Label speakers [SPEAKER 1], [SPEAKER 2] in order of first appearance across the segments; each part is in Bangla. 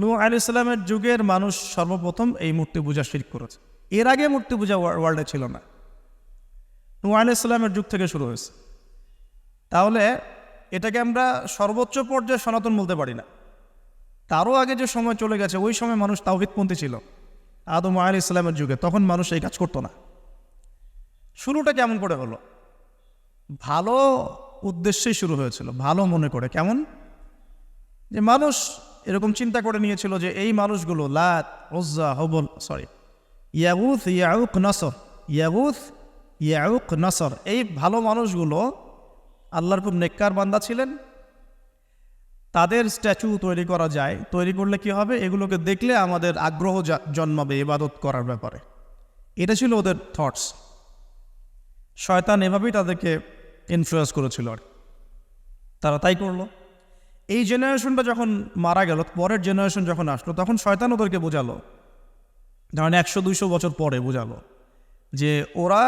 [SPEAKER 1] নূহ আলাইহিস সালামের যুগের মানুষ সর্বপ্রথম এই মূর্তি পূজা শিরক করেছে। এর আগে মূর্তি পূজা ওয়ার্ল্ডে ছিল না, নূহ আলাইহিস সালামের যুগ থেকে শুরু হয়েছে। তাহলে এটাকে আমরা সর্বোচ্চ পর্যায়ে সনাতন বলতে পারি না। তারও আগে যে সময় চলে গেছে, ওই সময় মানুষ তাওহীদপন্থী ছিল। আদম আলাইহিস সালামের যুগে তখন মানুষ এই কাজ করতো না। শুরুটা কেমন করে হলো? ভালো উদ্দেশ্যেই শুরু হয়েছিল, ভালো মনে করে। কেমন? যে মানুষ এরকম চিন্তা করে নিয়েছিল যে এই মানুষগুলো লাত, উজ্জা, হবল, ইয়াগুথ, ইয়াউক, নসর, ইয়াগুথ, ইয়াউক, নসর, এই ভালো মানুষগুলো আল্লাহর খুব নেককার বান্দা ছিলেন। তাদের স্ট্যাচু তৈরি করা যায়, তৈরি করলে কি হবে? এগুলোকে দেখলে আমাদের আগ্রহ জন্মাবে ইবাদত করার ব্যাপারে। এটা ছিল ওদের থটস। শয়তান এভাবেই তাদেরকে ইনফ্লুয়েন্স করেছিল, আর তারা তাই করলো। এই জেনারেশনটা যখন মারা গেল, পরের জেনারেশন যখন আসলো, তখন শয়তান ওদেরকে বোঝালো, ধরেন 100-200 বছর পরে বোঝালো যে ওরা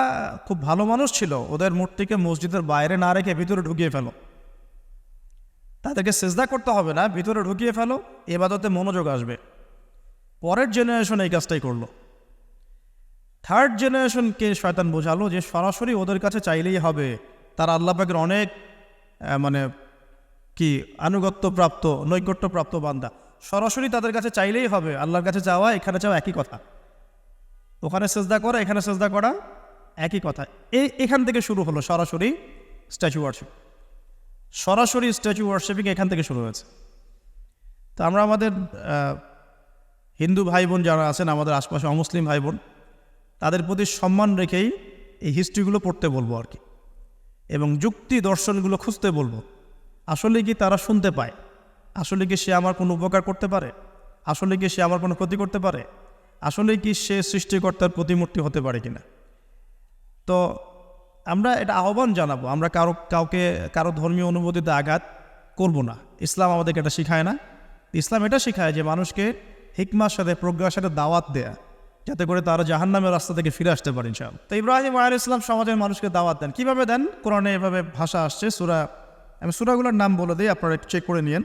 [SPEAKER 1] খুব ভালো মানুষ ছিল, ওদের মূর্তিকে মসজিদের বাইরে না রেখে ভিতরে ঢুকিয়ে ফেলো। তাদেরকে সেজদা করতে হবে না, ভিতরে ঢুকিয়ে ফেলো, ইবাদতে মনোযোগ আসবে। পরের জেনারেশন এই কাজটাই করলো। থার্ড জেনারেশনকে শয়তান বোঝালো যে সরাসরি ওদের কাছে চাইলেই হবে, তারা আল্লাহ পাকের অনেক আনুগত্যপ্রাপ্ত, নৈকট্যপ্রাপ্ত বান্দা। সরাসরি তাদের কাছে চাইলেই হবে, আল্লাহর কাছে চাওয়া এখানে চাওয়া একই কথা, ওখানে সেজদা করা এখানে সেজদা করা একই কথা। এখান থেকে শুরু হলো সরাসরি স্ট্যাচু ওয়ার্শিপ। সরাসরি স্ট্যাচু ওয়ার্শিপিং এখান থেকে শুরু হয়েছে। তো আমরা আমাদের হিন্দু ভাই বোন যারা আছেন, আমাদের আশপাশে অমুসলিম ভাই বোন, তাদের প্রতি সম্মান রেখেই এই হিস্ট্রিগুলো পড়তে বলবো আর কি, এবং যুক্তি দর্শনগুলো খুঁজতে বলবো। আসলে কি তারা শুনতে পায়? আসলে কি সে আমার কোনো উপকার করতে পারে? আসলে কি সে আমার কোনো ক্ষতি করতে পারে? আসলে কি সে সৃষ্টিকর্তার প্রতিমূর্তি হতে পারে কিনা? তো আমরা এটা আহ্বান জানাবো, আমরা কারো ধর্মীয় অনুভূতিতে আঘাত করব না। ইসলাম আমাদেরকে এটা শিখায় না। ইসলাম এটা শিখায় যে মানুষকে হিকমার সাথে, প্রজ্ঞার সাথে দাওয়াত দেয়া, যাতে করে তারা জাহান্নামের রাস্তা থেকে ফিরে আসতে পারে ইনশাআল্লাহ। তো ইব্রাহিম আলাইহিস সালাম সমাজের মানুষকে দাওয়াত দেন। কিভাবে দেন? কোরআনে এভাবে ভাষা আসছে। আমি সূরাগুলোর নাম বলে দিই, আপনারা একটু চেক করে নিয়েন।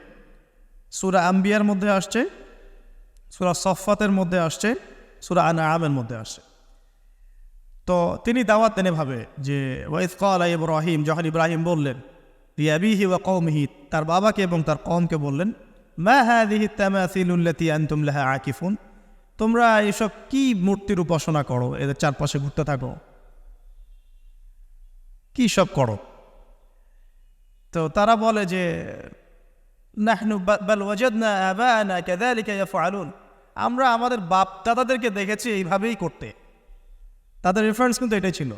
[SPEAKER 1] সূরা আম্বিয়ার মধ্যে আসছে, সূরা সফফাতের মধ্যে আসছে, সূরা আনআমের মধ্যে আসছে। তো তিনি দাওয়াত দেন এভাবে যে ওয়াইজ ক্বালা ইব্রাহিম, যখন ইব্রাহিম বললেন লিআবিহি ওয়া কওমিহি, তার বাবাকে এবং তার কওমকে বললেন, মা হাযিহি তামাসিলুল্লাতী আনতুম লাহা আকিফুন, তোমরা এসব কি মূর্তির উপাসনা করো, এদের চারপাশে ঘুরতে থাকো, কি সব করো? তো তারা বলে যে নাহনু বাল ওয়াজাদনা আবানা কাযালিকা ইয়াফআলুন, আমরা আমাদের বাপ দাদাদেরকে দেখেছি এইভাবেই করতে। তাদের রেফারেন্স কিন্তু এটাই ছিল।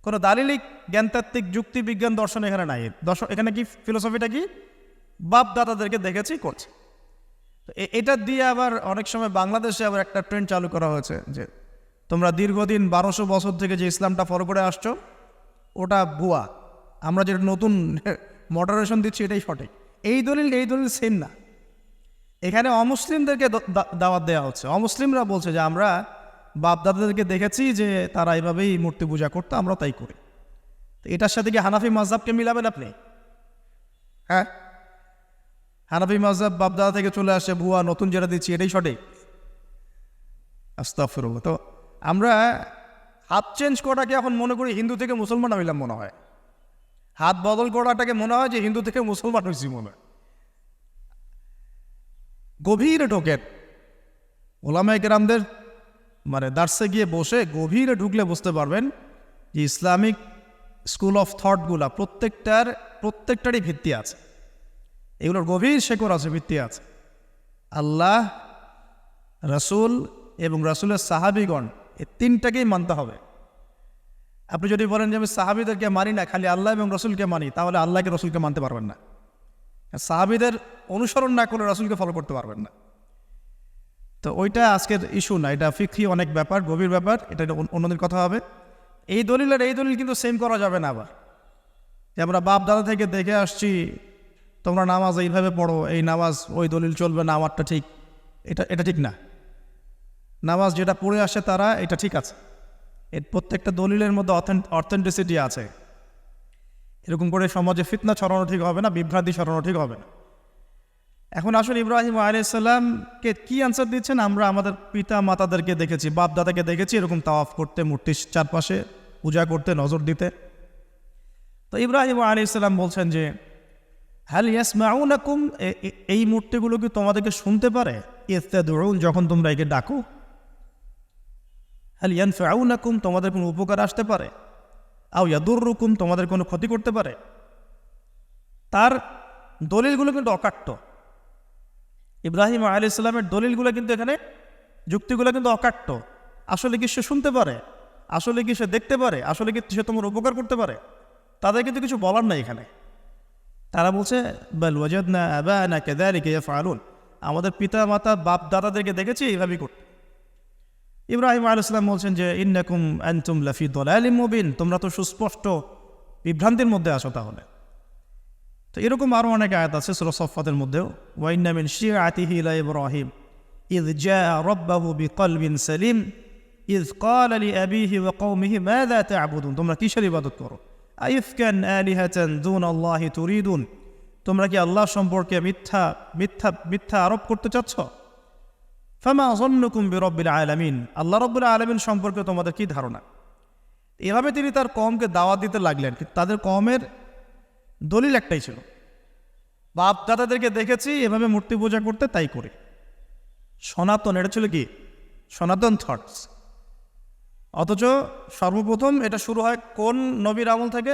[SPEAKER 1] কোনো দালিলিক জ্ঞানতাত্ত্বিক যুক্তি বিজ্ঞান দর্শন এখানে নাই। এখানে কি ফিলোসফিটা কি? বাপ দাদাদেরকে দেখেছি করছে। তো এটা দিয়ে আবার অনেক সময় বাংলাদেশে আবার একটা ট্রেন্ড চালু করা হয়েছে যে তোমরা দীর্ঘদিন 1200 বছর থেকে যে ইসলামটা ফলো করে আসছো ওটা ভুয়া, আমরা যেটা নতুন মডারেশন দিচ্ছি এটাই সঠিক। এই দলিল সেম না। এখানে অমুসলিমদেরকে দাওয়াত দেওয়া হচ্ছে। অমুসলিমরা বলছে যে আমরা বাপদাদাদেরকে দেখেছি যে তারা এইভাবেই মূর্তি পূজা করতো, আমরা তাই করি। তো এটার সাথে কি হানাফি মাযহাবকে মিলাবেন আপনি? হ্যাঁ, হানাফি মাযহাব বাপদাদা থেকে চলে আসে, ভুয়া, নতুন যেটা দিচ্ছি এটাই সঠিক। আস্তাগফিরুল্লাহ। তো আমরা হাত চেঞ্জ করাটাকে এখন মনে করি হিন্দু থেকে মুসলমান হইলাম মনে হয়। হাত বদল করাটাকে মনে হয় যে হিন্দু থেকে মুসলমান হয়েছি মনে হয়। গভীরে ঢোকেন, ওলামায়ে কেরামদের দার্সে গিয়ে বসে গভীরে ঢুকলে বুঝতে পারবেন যে ইসলামিক স্কুল অফ থটগুলা প্রত্যেকটারই ভিত্তি আছে, এগুলোর গভীর শেকড় আছে, ভিত্তি আছে। আল্লাহ, রাসূল এবং রাসূলের সাহাবীগণ, এই তিনটাকেই মানতে হবে। আপনি যদি বলেন যে আমি সাহাবীদেরকে মানি না, খালি আল্লাহ এবং রসুলকে মানি, তাহলে আল্লাহকে রসুলকে মানতে পারবেন না। সাহাবীদের অনুসরণ না করে রসুলকে ফলো করতে পারবেন না। তো ওইটা আজকের ইস্যু না, এটা ফিকহি অনেক ব্যাপার, গভীর ব্যাপার, এটা অন্যদিন কথা হবে। এই দলিল কিন্তু সেম করা যাবে না। আবার যে আমরা বাপ দাদা থেকে দেখে আসছি তোমরা নামাজ এইভাবে পড়ো, এই নামাজ ওই দলিল চলবে না, আমারটা ঠিক, এটা ঠিক না। নামাজ যেটা পড়ে আসে তারা এটা ঠিক আছে, এর প্রত্যেকটা দলিলের মধ্যে অথেন্টিসিটি আছে। এরকম করে সমাজে ফিতনা ছড়ানো ঠিক হবে না, বিভ্রান্তি ছড়ানো ঠিক হবে না। এখন আসলে ইব্রাহিম আলাইহিসসালামকে কি আনসার দিচ্ছেন? আমরা আমাদের পিতা মাতাদেরকে দেখেছি, বাপ দাদাকে দেখেছি এরকম তাওয়াফ করতে, মূর্তির চারপাশে পূজা করতে, নজর দিতে। তো ইব্রাহিম আলাইহিসসালাম বলছেন যে হাল ইয়াসমাউনাকুম, এই মূর্তিগুলো কি তোমাদেরকে শুনতে পারে? ইস্তাদউন, যখন তোমরা একে ডাকো। হাল ইয়ানফাউনাকুম, তোমাদের কোনো উপকার আসতে পারে? আও ইয়াদুররুকুম, তোমাদের কোনো ক্ষতি করতে পারে? তার দলিলগুলো কিন্তু অকাট্য। ইব্রাহিম আলাইহিসসালামের দলিলগুলো কিন্তু এখানে, যুক্তিগুলো কিন্তু অকাট্য। আসলে কি সে শুনতে পারে? আসলে কি সে দেখতে পারে? আসলে কি সে তোমার উপকার করতে পারে? তাদের কিন্তু কিছু বলার নাই এখানে। তারা বলছে বাল ওয়াজাদনা আবানা কাযালিকা ইয়াফআলুন, আমাদের পিতা মাতা বাপ দাদাদেরকে দেখেছি এইভাবেই করতে। ইব্রাহিম আলাইহিস সালাম বলছেন যে ইন্নাকুম আনতুম লাফি দালালিম মুবিন, তোমরা তো সুস্পষ্ট বিভ্রান্তির মধ্যে আছো তাহলে। তো এরকম আরও অনেক আয়াত আছে সূরা সাফফাতের মধ্যেও, ওয়া ইন্না মিন শিআতিহি লা ইব্রাহিম ইয জাআ রাব্বাহু বিকলবিন সালিম ইয ক্বালা লিআবিহি ওয়া কওমিহি মাযা তা'বুদুন, তোমরা কিসের ইবাদত করো? আইফকান আলিহাতান দুনাল্লাহি তুরিদুন, তোমরা কি আল্লাহ সম্পর্কে মিথ্যা মিথ্যা মিথ্যা আরোপ করতে চাচ্ছ? ফামা যন্নুকুম বিরব্বিল আলামিন, আল্লাহ রাব্বুল আলামিন সম্পর্কে তোমাদের কি ধারণা? এভাবে তিনি তার কওমকে দাওয়াত দিতে লাগলেন। কিন্তু তাদের কওমের দলিল একটাই ছিল, বাপ দাদাদেরকে দেখেছি এভাবে মূর্তি পূজা করতে, তাই করি। সনাতন, এটা ছিল কি সনাতন থটস। অথচ সর্বপ্রথম এটা শুরু হয় কোন নবীর আমল থেকে?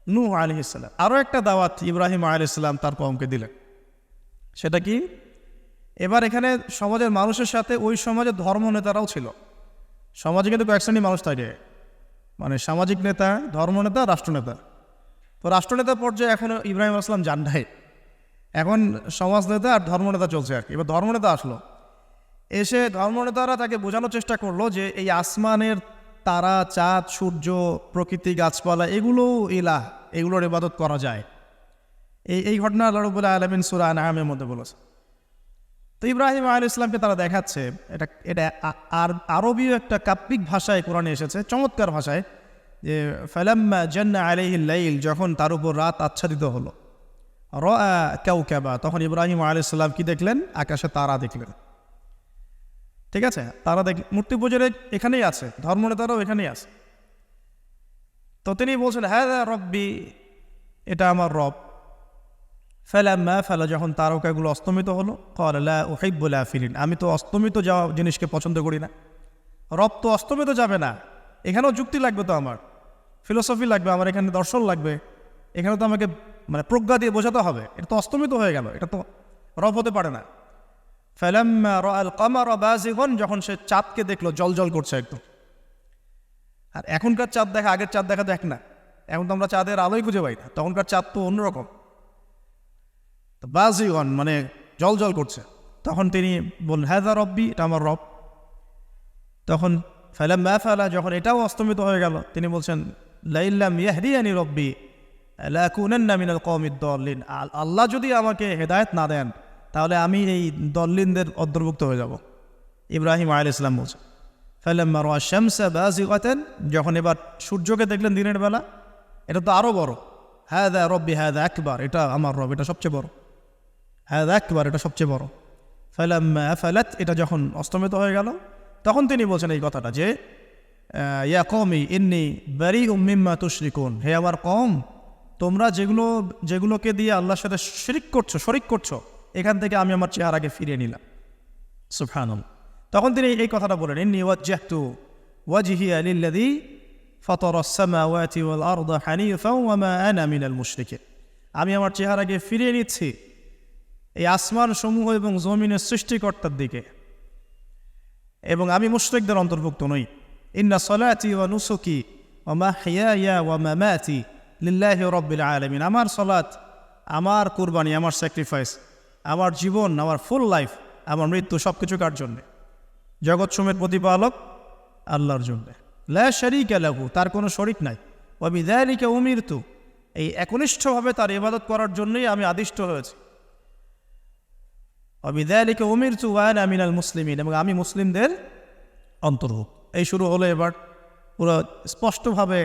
[SPEAKER 1] নূহ আলাইহিস সালাম। আরও একটা দাওয়াত ইব্রাহিম আলাইহিস সালাম তার কওমকে দিলেন, সেটা কি? এবার এখানে সমাজের মানুষের সাথে ওই সমাজের ধর্ম নেতারাও ছিল। সমাজে কিন্তু কয়েক শ্রেণীর মানুষ থাকে, মানে সামাজিক নেতা, ধর্মনেতা, রাষ্ট্রনেতা। তো রাষ্ট্রনেতা পর্যায়ে এখন ইব্রাহিম আলাইহিস সালাম যান নাই, এখন সমাজ নেতা আর ধর্মনেতা চলছে আর কি। এবার ধর্মনেতা আসলো, এসে ধর্মনেতারা তাকে বোঝানোর চেষ্টা করলো যে এই আসমানের তারা, চাঁদ, সূর্য, প্রকৃতি, গাছপালা, এগুলো ইলাহ, এগুলোর ইবাদত করা যায়। এই ঘটনা আল্লাহ রাব্বুল আলামিন সূরা আনআমের মধ্যে বলেছে। তো ইব্রাহিম আলাইহিস সালামকে তারা দেখাচ্ছে, এটা আরবীয় একটা কাব্যিক ভাষায় কোরআনে এসেছে, চমৎকার ভাষায়, যে ফালাম্মা জান্না আলাইহিল লাইল, যখন তার উপর রাত আচ্ছাদিত হলো, রাআ কাওকাবা, তখন ইব্রাহিম আলাইহিস সালাম কি দেখলেন? আকাশে তারা দেখলেন। ঠিক আছে, তারা মূর্তি পূজার এখানেই আছে, ধর্মনেতারাও এখানেই আছে। তো তিনি বলছেন হাযা রব্বি, এটা আমার রব। ফালাম্মা ফালা, যখন তারকাগুলো অস্তমিত হলো, ক্বালা লা উহিব্বুল আফিলিন, আমি তো অস্তমিত যাওয়া জিনিসকে পছন্দ করি না। রব তো অস্তমিত যাবে না, এখানেও যুক্তি লাগবে, তো আমার ফিলোসফি লাগবে, আমার এখানে দর্শন লাগবে, এখানে তো আমাকে মানে প্রজ্ঞা দিয়ে বোঝাতে হবে। এটা তো অস্তমিত হয়ে গেল, এটা তো রব হতে পারে না। ফালাম্মা রাআল কামারা বাযিগান, যখন সে চাঁদকে দেখলো জলজল করছে একদম। আর এখনকার চাঁদ দেখা আগের চাঁদ দেখা তো এক না, এখন তো আমরা চাঁদের আলোই খুঁজে পাই না, তখনকার চাঁদ তো অন্যরকম। তো বাযিগান মানে জলজল করছে। তখন তিনি বললেন হাযা রব্বি, এটা আমার রব। তখন ফালাম্মা ফালা, যখন এটাও অস্তমিত হয়ে গেল, তিনি বলছেন লাইল্লাম ইয়াহদিয়ানি রব্বি লাকুনান্না মিনাল কওমিদ দাল্লিন, আল্লাহ যদি আমাকে হেদায়েত না দেন তাহলে আমি এই দল্লিনদের অন্তর্ভুক্ত হয়ে যাব। ইব্রাহিম আলাইহিস সালাম বলছেন ফালাম্মা রাআ শামসা বাযিগাতান, যখন এবার সূর্যকে দেখলেন দিনের বেলা, এটা তো আরও বড়। হাযা রব্বি হাযা আকবার, এটা আমার রব, এটা সবচেয়ে বড়। হাযা আকবার, এটা সবচেয়ে বড়। ফালাম্মা আফালাত, এটা যখন অস্তমিত হয়ে গেল, তখন তিনি বলছেন এই কথাটা যে ইয়া কওমি ইন্নী বারিউম মিম্মা তুশরিকুন, হে আমার কওম, তোমরা যেগুলোকে দিয়ে আল্লাহর সাথে শরিক করছো, এখান থেকে আমি আমার চেহারাকে ফিরিয়ে নিলাম। সুবহানাল্লাহ। তখন তিনি এই কথাটা বলেন ইন্নী ওয়াজ্জাহতু ওয়াজহিয়া লিল্লাযী ফাতারাস সামাওয়াতি ওয়াল আরদা হানিফাও ওয়া মা আনা মিনাল মুশরিকিন, আমি আমার চেহারাকে ফিরিয়ে নিচ্ছি এই আসমান সমূহ এবং জমিনের সৃষ্টিকর্তার দিকে, এবং আমি মুশরিকদের অন্তর্ভুক্ত নই। ইন্না সলাতি ওয়া নুসুকি ওয়া মাহইয়ায়া ওয়া মামাতি লিল্লাহি রাব্বিল আলামিন, আমার সলাত, আমার কুরবানি, আমার স্যাক্রিফাইস, আমার জীবন, আমার ফুল লাইফ, আমার মৃত্যু, সব কিছু কার জন্যে? জগৎসমূহের প্রতিপালক আল্লাহর জন্যে। লা শারীকা লাহু, তার কোনো শরিক নাই। ওয়া বিযালিকা উমিরতু, এই একনিষ্ঠভাবে তার ইবাদত করার জন্যই আমি আদিষ্ট হয়েছি। ওয়া বিযালিকা উমিরতু ওয়া আনা মিনাল মুসলিমিন, এবং আমি মুসলিমদের অন্তর্ভুক্ত। এই শুরু হলো এবার পুরো স্পষ্টভাবে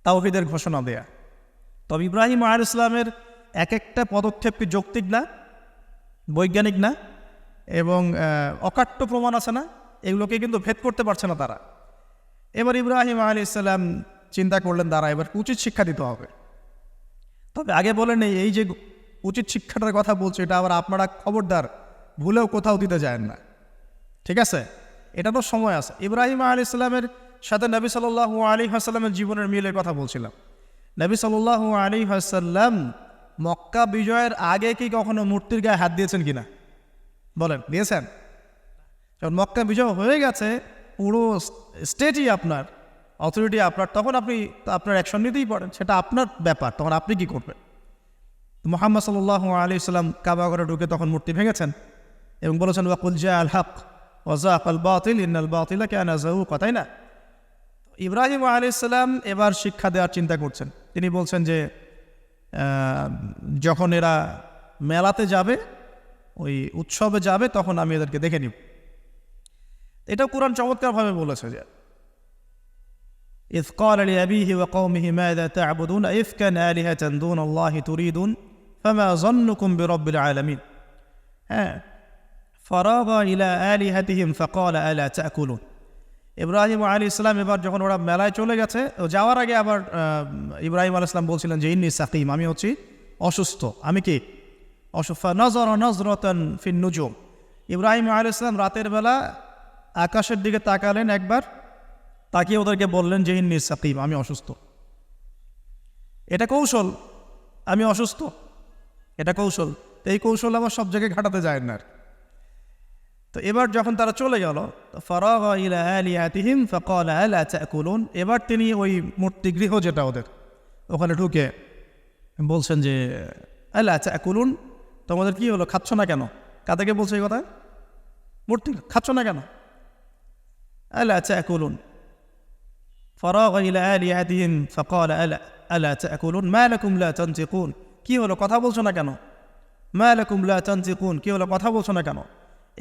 [SPEAKER 1] তাওহীদের ঘোষণা দেয়া। তবে ইব্রাহিম আলাইহিস সালামের এক একটা পদক্ষেপ কি যৌক্তিক না? বৈজ্ঞানিক না, এবং অকাট্য প্রমাণ আছে না, এগুলোকে কিন্তু ভেদ করতে পারছে না তারা। এবার ইব্রাহিম আলাইহিস সালাম চিন্তা করলেন দ্বারা এবার উচিত শিক্ষা দিতে হবে। তবে আগে বলেন এই যে উচিত শিক্ষাটার কথা বলছে, এটা আবার আপনারা খবরদার ভুলেও কোথাও দিতে যায় না, ঠিক আছে? এটা তো সময় আছে। ইব্রাহিম আলাইহিস সালামের সাথে নবী সাল্লাল্লাহু আলাইহি ওয়াসাল্লামের জীবনের মিলের কথা বলছিলাম। নবী সাল্লাল্লাহু আলাইহি ওয়াসাল্লাম মক্কা বিজয়ের আগে কি কখনো মূর্তির গায়ে হাত দিয়েছেন কিনা বলেন? দিয়েছেন? যখন মক্কা বিজয় হয়ে গেছে, পুরো স্টেটই আপনার, অথরিটি আপনার, তখন আপনি আপনার অ্যাকশন নিতেই পারেন, সেটা আপনার ব্যাপার, তখন আপনি কি করবেন? মুহাম্মদ সাল্লাল্লাহু আলাইহি ওয়াসাল্লাম কাবা ঘরে ঢুকে তখন মূর্তি ভেঙেছেন এবং বলেছেন ওয়াকুল জাআল হক ওয়া যাকাল বাতিল ইন্নাল বাতিলা কানা যাহুকা, তাই না? ইব্রাহিম আলাইহিস সালাম এবার শিক্ষা দেওয়ার চিন্তা করছেন। তিনি বলছেন যে যখন এরা মেলাতে যাবে, ওই উৎসবে যাবে, তখন আমি এদেরকে দেখে নিব। এটাও কুরআন চমৎকারভাবে বলেছে যে إذ قال لأبيه وقومه ماذا تعبدون أئفكا آلهة دون الله تريدون فما ظنكم برب العالمين فراغ إلى آلهتهم فقال ألا تأكلون। ইব্রাহিম আলাইহিস সালাম এবার যখন ওরা মেলায় চলে গেছে, যাওয়ার আগে আবার ইব্রাহিম আলাইহিস সালাম বলছিলেন যে ইন্নী সাকিম, আমি হচ্ছি অসুস্থ। আমি কি অসুস্থ? নজর নজরতান ফিন নুজুম। ইব্রাহিম আলাইহিস সালাম রাতের বেলা আকাশের দিকে তাকালেন একবার, তাকিয়ে ওদেরকে বললেন যে ইন্নী সাকিম, আমি অসুস্থ। এটা কৌশল, আমি অসুস্থ, এটা কৌশল। তো এই কৌশল আবার সব জায়গায় ঘাটাতে যায় না। তো এবার যখন তারা চলে গেল, ফারাগা ইলা আলিহাতিহিম ফাকালা আলা তাকুলুন, এবার তিনি ওই মূর্তি গৃহ যেটা ওদের, ওখানে ঢুকে বলছেন যে আলা তাকুলুন, তোমাদের কি হলো, খাচ্ছ না কেন? কাদেরকে বলছে এই কথা? মূর্তি, খাচ্ছ না কেন? আলা তাকুলুন। ফারাগা ইলা আলিহাতিহিম ফাকালা আলা তাকুলুন মা লাকুম লা তানতিকুন, কি হলো, কথা বলছো না কেন? মা লাকুম লা তানতিকুন, কি হলো, কথা বলছো না কেন?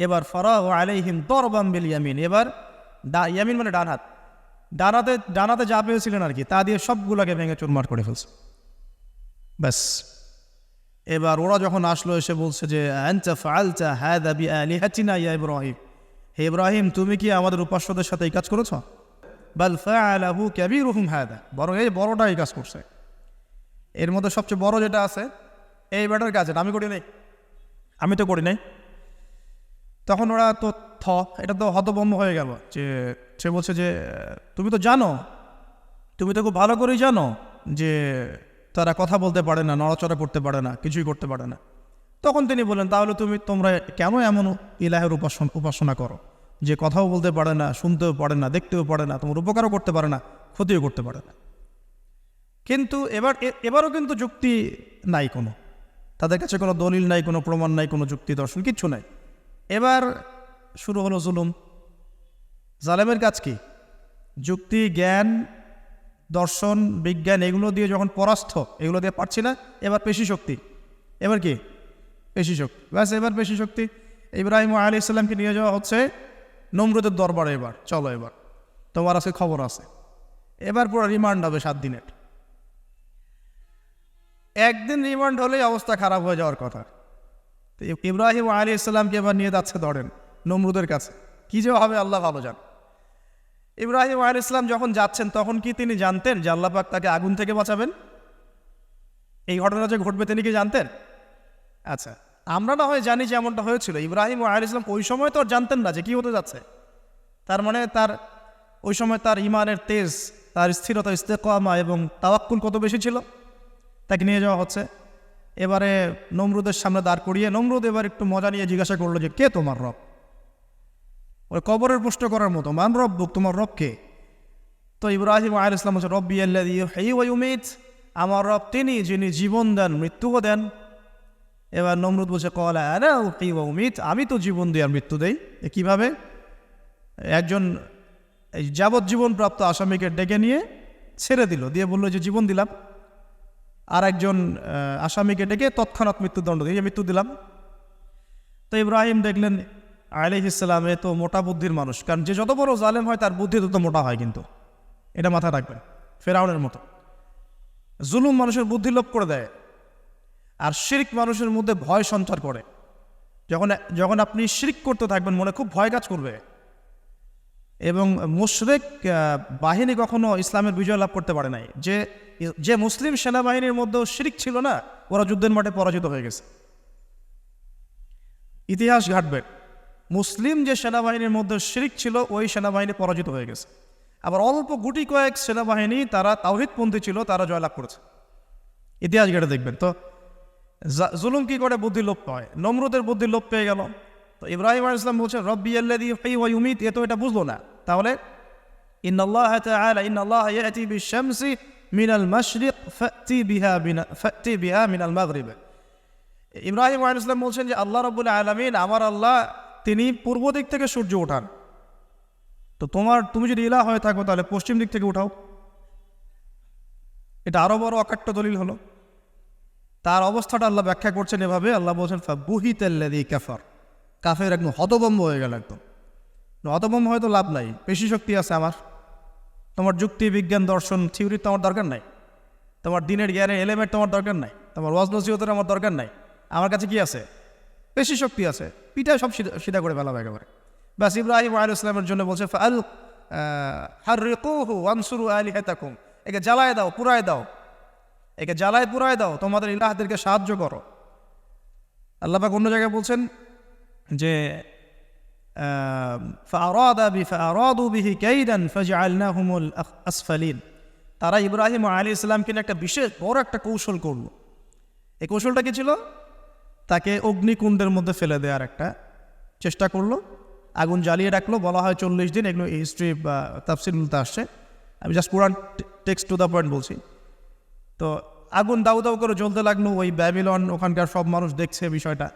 [SPEAKER 1] এবার ফারাগা আলাইহিম দরবাম বিল ইয়ামিন, এবার ইয়ামিন মানে ডান হাত, ডানাতে যা পেয়েছিলেন আর কি, তা দিয়ে সবগুলোকে ভেঙে চুরমার করে ফেলছে। ব্যাস, এবার ওরা যখন আসলো এসে বলছে যে আনতা ফাআলতা হাযা বিআলিহাতিনা ইয়া ইব্রাহিম, হে ইব্রাহিম তুমি কি আমাদের উপাস্যদের সাথে এই কাজ করেছো? বাল ফাআলাহু কাবীরুহুম হাযা, বরং এই বড়টা এই কাজ করছে। এর মধ্যে সবচেয়ে বড় যেটা আছে এই ব্যাটার কাজ, আমি করি নাই, আমি তো করি নাই। তখন ওরা তো এটা তো হতভম্ব হয়ে গেল, যে সে বলছে যে তুমি তো জানো, তুমি তো খুব ভালো করেই জানো যে তারা কথা বলতে পারে না, নড়াচড়া করতে পারে না, কিছুই করতে পারে না। তখন তিনি বললেন তাহলে তোমরা কেন এমন ইলাহের উপাসনা করো যে কথাও বলতে পারে না, শুনতেও পারে না, দেখতেও পারে না, তোমার উপকারও করতে পারে না, ক্ষতিও করতে পারে না। কিন্তু এবারও কিন্তু যুক্তি নাই, কোনো তাদের কাছে কোনো দলিল নাই, কোনো প্রমাণ নাই, কোনো যুক্তি দর্শন কিচ্ছু নাই। এবার শুরু হলো জুলুম। জালেমের কাজ কি? যুক্তি, জ্ঞান, দর্শন, বিজ্ঞান এগুলো দিয়ে যখন পরাস্ত, এগুলো দিয়ে পারছি না, এবার পেশি শক্তি। এবার কি? পেশি শক্তি। ব্যাস, এবার পেশি শক্তি। ইব্রাহিম আলাইহিস সালামকে নিয়ে যাওয়া হচ্ছে নমরুদের দরবারে। এবার চলো, এবার তোমার আছে খবর আছে। এবার পুরো রিমান্ড হবে 7 দিনের। একদিন রিমান্ড হলেই অবস্থা খারাপ হয়ে যাওয়ার কথা। তো ইব্রাহিম আলাইহিস সালামকে এবার নিয়ে যাচ্ছে ধরেন নমরুদের কাছে। কি যে হবে আল্লাহ ভালো জান। ইব্রাহিম আলাইহিস সালাম যখন যাচ্ছেন তখন কি তিনি জানতেন যে আল্লাহ পাক তাকে আগুন থেকে বাঁচাবেন? এই ঘটনা যে ঘটবে তিনি কি জানতেন? আচ্ছা, আমরা না হয় জানি যে এমনটা হয়েছিল। ইব্রাহিম আলাইহিস সালাম ওই সময় তো আর জানতেন না যে কি হতে যাচ্ছে। তার মানে তার ওই সময় তার ইমানের তেজ, তার স্থিরতা, ইস্তেকামা এবং তাওয়াক্কুল কত বেশি ছিল। তাকে নিয়ে যাওয়া হচ্ছে। এবারে নমরুদের সামনে দাঁড় করিয়ে নমরুদ এবার একটু মজা নিয়ে জিজ্ঞাসা করলো যে কে তোমার রব? ওই কবরের প্রশ্ন করার মতো, মান রব্বুক, তোমার রব কে? তো ইব্রাহিম আলাইহিস সালাম বলছে রব্বি আল্লাযী ইউহয়ী ওয়া ইউমীত, আমার রব তিনি যিনি জীবন দেন মৃত্যুও দেন। এবার নমরুদ বলছে ক্বালা আনা উহয়ী ওয়া উমীত, আমি তো জীবন দিই আর মৃত্যু দেই। কিভাবে? একজন যাবজ্জীবন প্রাপ্ত আসামিকে ডেকে নিয়ে ছেড়ে দিল, দিয়ে বললো যে জীবন দিলাম। আর একজন আসামিকে ডেকে তৎক্ষণাৎ মৃত্যুদণ্ড দিয়ে মৃত্যু দিলাম। তো ইব্রাহিম দেখলেন আলাইহিস সালাম এ তো মোটা বুদ্ধির মানুষ, কারণ যে যত বড় জালেম হয় তার বুদ্ধি তত মোটা হয়, কিন্তু এটা মাথায় রাখবেন। ফেরাউনের মতো জুলুম মানুষের বুদ্ধি লোপ করে দেয়, আর শিরক মানুষের মধ্যে ভয় সঞ্চার করে। যখন যখন আপনি শিরক করতে থাকবেন মনে খুব ভয় কাজ করবে, এবং মুশরিক বাহিনী কখনো ইসলামের বিজয় লাভ করতে পারে নাই। যে মুসলিম সেনাবাহিনীর মধ্যেও শিরক ছিল না, ওরা যুদ্ধের মাঠে পরাজিত হয়ে গেছে। ইতিহাস ঘাটবে, মুসলিম যে সেনাবাহিনীর মধ্যে শিরক ছিল ওই সেনাবাহিনী পরাজিত হয়ে গেছে। আবার অল্প গুটি কয়েক সেনাবাহিনী তারা তাওহীদপন্থী ছিল, তারা জয়লাভ করেছে। ইতিহাস ঘেটে দেখবেন। তো জুলুম কি করে বুদ্ধি লোপ পায়, নমরুদের বুদ্ধি লোপ পেয়ে গেল। তো ইব্রাহিম আলাইহিস সালাম বলছেন রব্বি আল্লাযী ইউহয়ী ওয়া ইউমীত, এ তো এটা বুঝলো না। তাহলে ইন্নাল্লাহা তাআলা ইন্নাল্লাহা ইয়াতি বিশ-শামসি মিনাল মাশরিক ফাতি বিহা মিনাল মাগরিব। ইব্রাহিম আলাইহিস সালাম বলছেন যে আল্লাহ রাব্বুল আলামিন, আমার আল্লাহ, তিনি পূর্ব দিক থেকে সূর্য ওঠান। তো তুমি যদি ইলাহ হয়ে থাকো তাহলে পশ্চিম দিক থেকে উঠাও। এটা আরো বড় অকাট্য দলিল হলো। তার অবস্থাটা আল্লাহ ব্যাখ্যা করছেন এভাবে, আল্লাহ বলছেন ফাবুহিতাল্লাযী কাফার, কাফের একদম হতভম্ব হয়ে গেল। একদম হতভম্ব হয়তো লাভ নাই, পেশি শক্তি আছে আমার, তোমার যুক্তি বিজ্ঞান দর্শন থিওরি তো আমার দরকার নাই, তোমার দিনের জ্ঞানের এলিমেন্ট তোমার দরকার নাই, তোমার ওয়াজ নসিহতের আমার দরকার নাই। আমার কাছে কি আছে? পেশি শক্তি আছে, পিঠায় সব সিধা করে ফেলাবে একেবারে। ব্যাস ইব্রাহিম আলাইহিস সালামের জন্য বলছে ফাআল হাররিকুহু ওয়ানসুরু আলিহাতাকুম, একে জ্বালায় দাও, পুরায় দাও, একে জ্বালায় পুরায় দাও, তোমাদের ইলাহদেরকে সাহায্য করো। আল্লাহ পাক অন্য জায়গায় বলছেন যে ফাআরাদু বিহি কাইদান ফাজআলনাহুমুল আসফালিন, তারা ইব্রাহিম আলাইহিস সালামকে একটা বিশেষ বড় একটা কৌশল করলো। এই কৌশলটা কি ছিল? তাকে অগ্নিকুণ্ডের মধ্যে ফেলে দেওয়ার একটা চেষ্টা করলো, আগুন জ্বালিয়ে রাখলো। বলা হয় 40 দিন, এগুলো হিস্ট্রি বা তাফসীরগুলোতে আসছে, আমি জাস্ট পুরান টেক্সট টু দ্য পয়েন্ট বলছি। তো আগুন দাউ দাউ করে জ্বলতে লাগলো, ওই ব্যাবিলন ওখানকার সব মানুষ দেখছে বিষয়টা।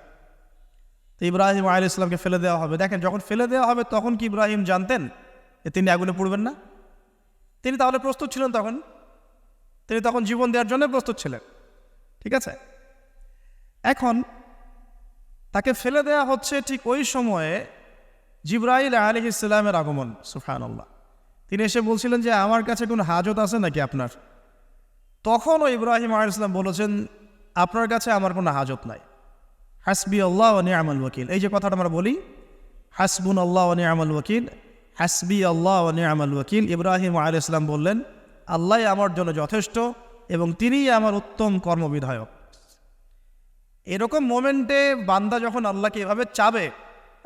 [SPEAKER 1] তো ইব্রাহিম আলাইহিস সালামকে ফেলে দেওয়া হবে। দেখেন, যখন ফেলে দেওয়া হবে তখন কি ইব্রাহিম জানতেন যে তিনি আগুনে পড়বেন না? তিনি তাহলে প্রস্তুত ছিলেন, তিনি তখন জীবন দেওয়ার জন্য প্রস্তুত ছিলেন। ঠিক আছে, এখন তাকে ফেলে দেওয়া হচ্ছে, ঠিক ওই সময়ে জিবরাইল আলাইহিস সালামের আগমন। সুবহানাল্লাহ। তিনি এসে বলছিলেন যে আমার কাছে কোনো হাজত আছে নাকি আপনার? তখনও ইব্রাহিম আলাইহিস সালাম বলেছেন আপনার কাছে আমার কোনো হাজত নাই। হাসবি আল্লাহ ওয়া নি'মাল ওয়াকিল, এই যে কথাটা আমরা বলি হাসবুনাল্লাহ ওয়া নি'মাল ওয়াকিল, হাসবি আল্লাহ ওয়া নি'মাল ওয়াকিল, ইব্রাহিম আলাইহিস সালাম বললেন আল্লাহই আমার জন্য যথেষ্ট এবং তিনিই আমার উত্তম কর্মবিধায়ক। এরকম মোমেন্টে বান্দা যখন আল্লাহকে এভাবে চাবে,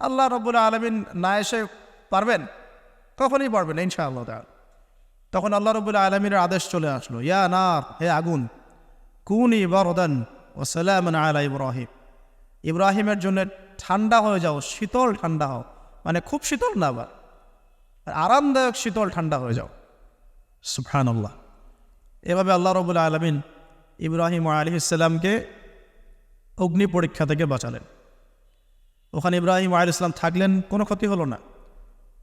[SPEAKER 1] আল্লাহ রাব্বুল আলামিন না এসে পারবেন? কখনই পারবেন ইনশাআল্লাহ তাআলা। তখন আল্লাহ রাব্বুল আলামিনের আদেশ চলে আসলো, ইয়া নার, হে আগুন, কুনি বারদান ওয়া সালামান আলা ইব্রাহিম, ইব্রাহিমের জন্য ঠান্ডা হয়ে যাও, শীতল ঠান্ডা হও, মানে খুব শীতল না, আবার আরামদায়ক শীতল ঠান্ডা হয়ে যাও। সুবহানাল্লাহ। এভাবে আল্লাহ রাব্বুল আলামিন ইব্রাহিম আলাইহিস সালামকে অগ্নি পরীক্ষা থেকে বাঁচালেন। ওখানে ইব্রাহিম আলাইহিস সালাম থাকলেন, কোনো ক্ষতি হলো না।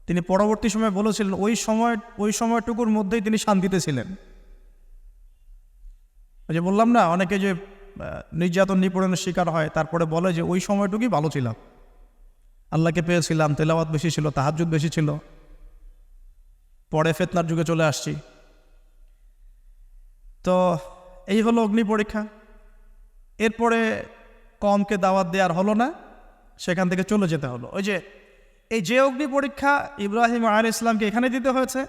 [SPEAKER 1] তিনি পরবর্তী সময় বলেছিলেন ওই সময়টুকুর মধ্যেই তিনি শান্তিতে ছিলেন। ওই যে বললাম না, অনেকে যে নির্যাতন নিপীড়নের শিকার হয় তারপরে বলে যে ওই সময়টুকুই ভালো ছিলাম, আল্লাহকে পেয়েছিলাম, তেলাওয়াত বেশি ছিল, তাহাজ্জুদ বেশি ছিল, পরে ফিতনার যুগে চলে আসছি। তো এই হলো অগ্নি পরীক্ষা। এরপরে কমকে দাওয়াত দেওয়ার হলো না, সেখান থেকে চলে যেতে হলো। এই যে অগ্নি পরীক্ষা ইব্রাহিম আলাইহিস সালামকে এখানে দিতে হয়েছে,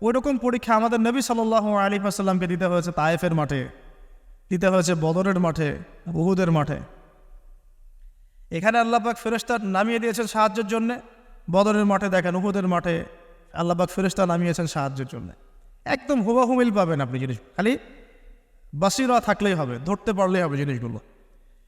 [SPEAKER 1] ওইরকম পরীক্ষা আমাদের নবী সাল্লাল্লাহু আলাইহি ওয়াসাল্লামকে দিতে হয়েছে তায়েফের মাঠে, দিতে হয়েছে বদরের মাঠে, উহুদের মাঠে। এখানে আল্লাহ পাক ফেরেশতা নামিয়ে দিয়েছেন সাহায্যের জন্য, বদরের মাঠে দেখেন, উহুদের মাঠে আল্লাহ পাক ফেরেশতা নামিয়েছেন সাহায্যের জন্য। একদম হুবাহু মিল পাবেন আপনি জিনিস, খালি বাসিরা থাকলেই হবে, ধরতে পারলেই হবে জিনিসগুলো।